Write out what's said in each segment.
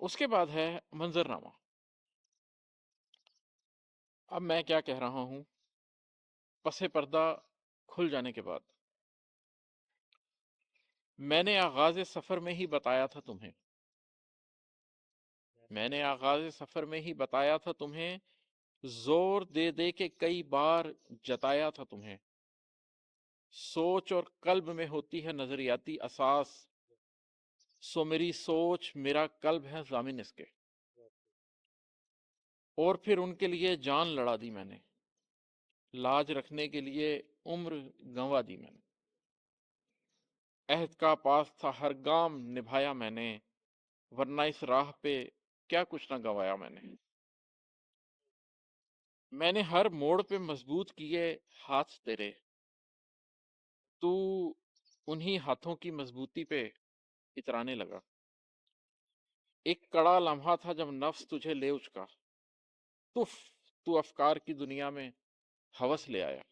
उसके बाद है मंजरनामा। अब मैं क्या कह रहा हूं, पसे पर्दा खुल जाने के बाद मैंने आगाज सफर में ही बताया था तुम्हें, मैंने आगाज सफर में ही बताया था तुम्हें, जोर दे दे के कई बार जताया था तुम्हें। सोच और कल्ब में होती है नजरियाती असास, सो मेरी सोच मेरा कल्ब है जामिन इसके। और फिर उनके लिए जान लड़ा दी मैंने, लाज रखने के लिए उम्र गंवा दी मैंने। अहद का पास था हर गाम निभाया मैंने, वरना इस राह पे क्या कुछ ना गंवाया मैंने। मैंने हर मोड़ पे मजबूत किए हाथ तेरे, तू उन्हीं हाथों की मजबूती पे इतराने लगा। एक कड़ा लम्हा था जब नफ्स तुझे ले उचका, तुफ तू अफकार की दुनिया में हवस ले आया।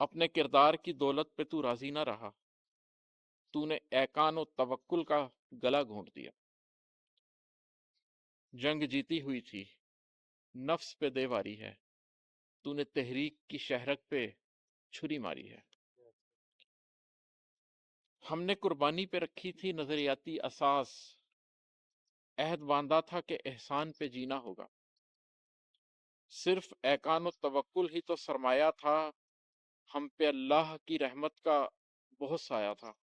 अपने किरदार की दौलत पे तू राजी ना रहा, तूने ऐकान और तवक्कुल का गला घोंट दिया। जंग जीती हुई थी, नफ्स पे देवारी है, तूने तहरीक की शहरक पे छुरी मारी है। हमने कुर्बानी पे रखी थी नजरियाती असास, अहद बांधा था कि एहसान पे जीना होगा। सिर्फ ऐकान और तवक्कुल ही तो सरमाया था, हम पे अल्लाह की रहमत का बहुत साया था।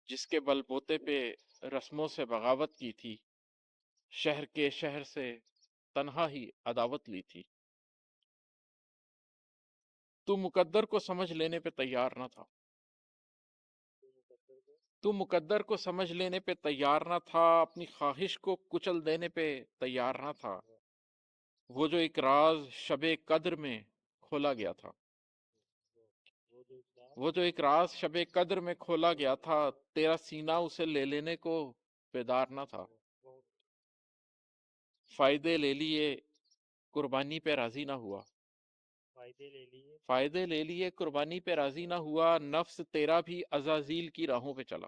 जिसके बलबोते पे रस्मों से बगावत की थी, शहर के शहर से तन्हा ही अदावत ली थी। तू मुकद्दर को समझ लेने पे तैयार न था, तू मुकद्दर को समझ लेने पे तैयार न था, अपनी ख्वाहिश को कुचल देने पे तैयार न था। वो जो एक राज शबे कद्र में खोला गया था, वो जो एक राज शबे कद्र में खोला गया था, तेरा सीना उसे ले लेने को बेदार न था। फायदे ले लिए कुर्बानी पे राजी ना हुआ, फायदे ले लिए कुर्बानी पे राजी ना हुआ, नफ्स तेरा भी अजाजील की राहों पे चला।